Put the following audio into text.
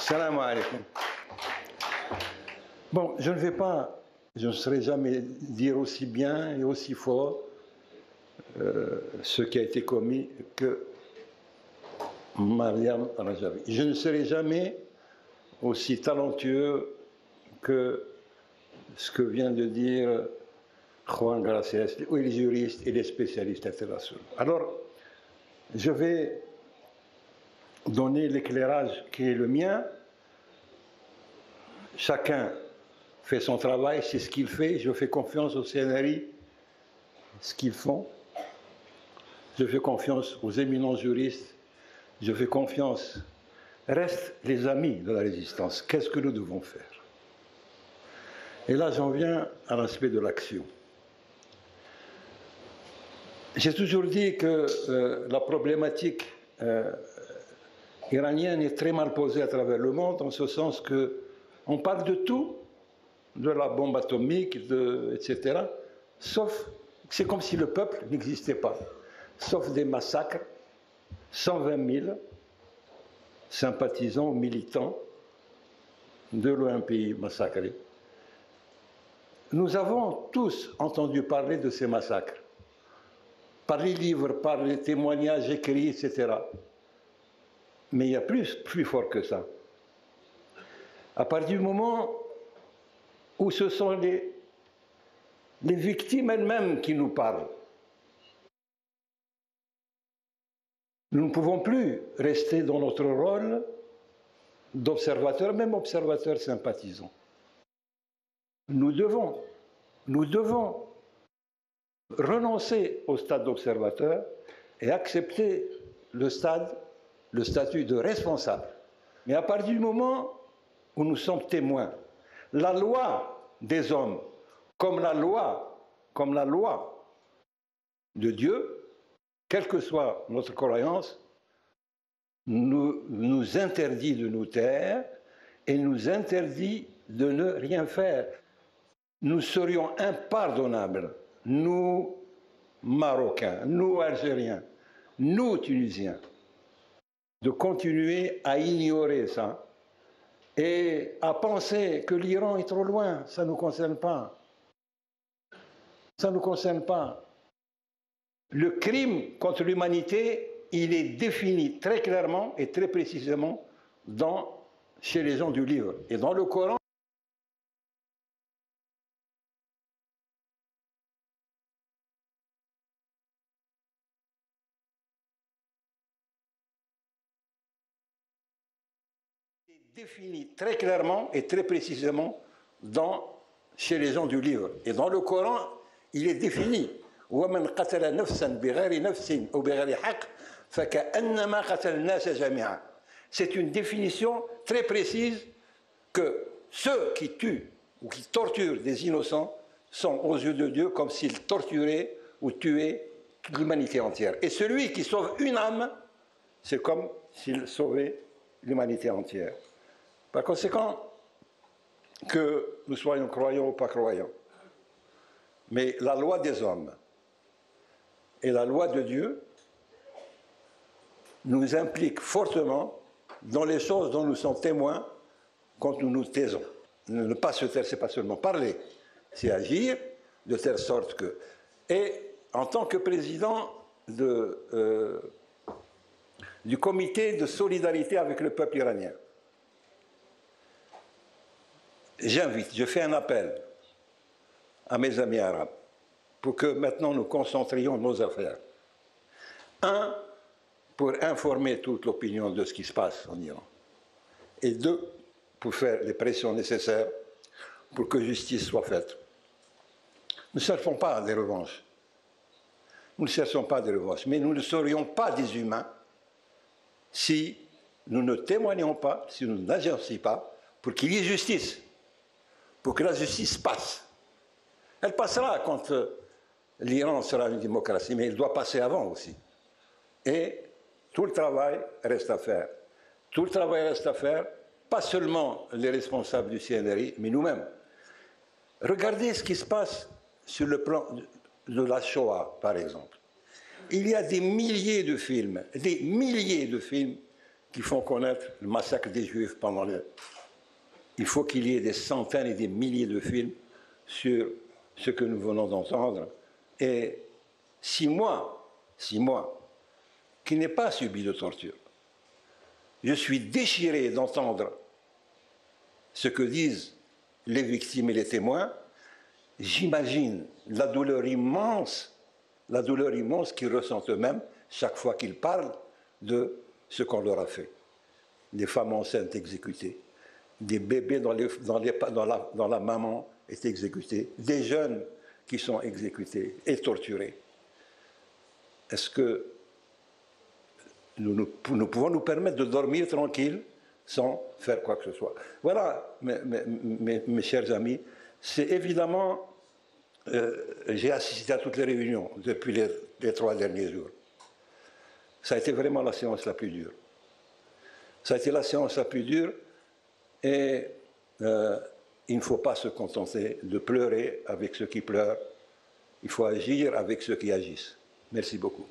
Salam alaikum. Bon, je ne saurais jamais dire aussi bien et aussi fort ce qui a été commis que Mariam Rajavi. Je ne serai jamais aussi talentueux que ce que vient de dire Juan Gracias, ou les juristes et les spécialistes internationaux. Alors, je vais donner l'éclairage qui est le mien. Chacun fait son travail, c'est ce qu'il fait. Je fais confiance au CNRI, ce qu'ils font. Je fais confiance aux éminents juristes. Je fais confiance. Restent les amis de la résistance. Qu'est-ce que nous devons faire? Et là, j'en viens à l'aspect de l'action. J'ai toujours dit que la problématique iranienne est très mal posée à travers le monde, en ce sens qu'on parle de tout, de la bombe atomique, etc., sauf, c'est comme si le peuple n'existait pas, sauf des massacres, 120 000 sympathisants, militants de l'OMPI massacrés. Nous avons tous entendu parler de ces massacres, par les livres, par les témoignages écrits, etc. Mais il y a plus fort que ça. À partir du moment où ce sont les victimes elles-mêmes qui nous parlent, nous ne pouvons plus rester dans notre rôle d'observateur, même observateur sympathisant. Nous devons renoncer au stade d'observateur et accepter le statut de responsable. Mais à partir du moment où nous sommes témoins, la loi des hommes, comme la loi de Dieu, quelle que soit notre croyance, nous interdit de nous taire et nous interdit de ne rien faire. Nous serions impardonnables, nous Marocains, nous Algériens, nous Tunisiens, de continuer à ignorer ça et à penser que l'Iran est trop loin. Ça ne nous concerne pas. Ça ne nous concerne pas. Le crime contre l'humanité, il est défini très clairement et très précisément chez les gens du livre. Et dans le Coran, défini très clairement et très précisément chez les gens du livre. Et dans le Coran, il est défini. وَمَنْ قَتَلَ نَفْسًا بِغَيْرِ نَفْسٍ أَوْ بِغَيْرِ حَقٍّ فَكَأَنَّمَا قَتَلَ النَّاسَ جَمِيعًا. C'est une définition très précise que ceux qui tuent ou qui torturent des innocents sont aux yeux de Dieu comme s'ils torturaient ou tuaient l'humanité entière. Et celui qui sauve une âme, c'est comme s'il sauvait l'humanité entière. Par conséquent, que nous soyons croyants ou pas croyants, mais la loi des hommes et la loi de Dieu nous impliquent fortement dans les choses dont nous sommes témoins quand nous nous taisons. Ne pas se taire, c'est pas seulement parler, c'est agir de telle sorte que... Et en tant que président du comité de solidarité avec le peuple iranien, je fais un appel à mes amis arabes pour que maintenant nous concentrions nos affaires. Un, pour informer toute l'opinion de ce qui se passe en Iran. Et deux, pour faire les pressions nécessaires pour que justice soit faite. Nous ne cherchons pas des revanches. Nous ne cherchons pas des revanches. Mais nous ne serions pas des humains si nous ne témoignions pas, si nous n'agissons pas pour qu'il y ait justice. Pour que la justice passe. Elle passera quand l'Iran sera une démocratie, mais elle doit passer avant aussi. Et tout le travail reste à faire. Tout le travail reste à faire, pas seulement les responsables du CNRI, mais nous-mêmes. Regardez ce qui se passe sur le plan de la Shoah, par exemple. Il y a des milliers de films qui font connaître le massacre des Juifs pendant le... Il faut qu'il y ait des centaines et des milliers de films sur ce que nous venons d'entendre. Et si moi, qui n'ai pas subi de torture, je suis déchiré d'entendre ce que disent les victimes et les témoins, j'imagine la douleur immense qu'ils ressentent eux-mêmes chaque fois qu'ils parlent de ce qu'on leur a fait. Des femmes enceintes exécutées, des bébés dont la maman est exécutée, des jeunes qui sont exécutés et torturés. Est-ce que nous pouvons nous permettre de dormir tranquille sans faire quoi que ce soit? Voilà, mes chers amis, c'est évidemment... j'ai assisté à toutes les réunions depuis les 3 derniers jours. Ça a été vraiment la séance la plus dure. Ça a été la séance la plus dure et il ne faut pas se contenter de pleurer avec ceux qui pleurent. Il faut agir avec ceux qui agissent. Merci beaucoup.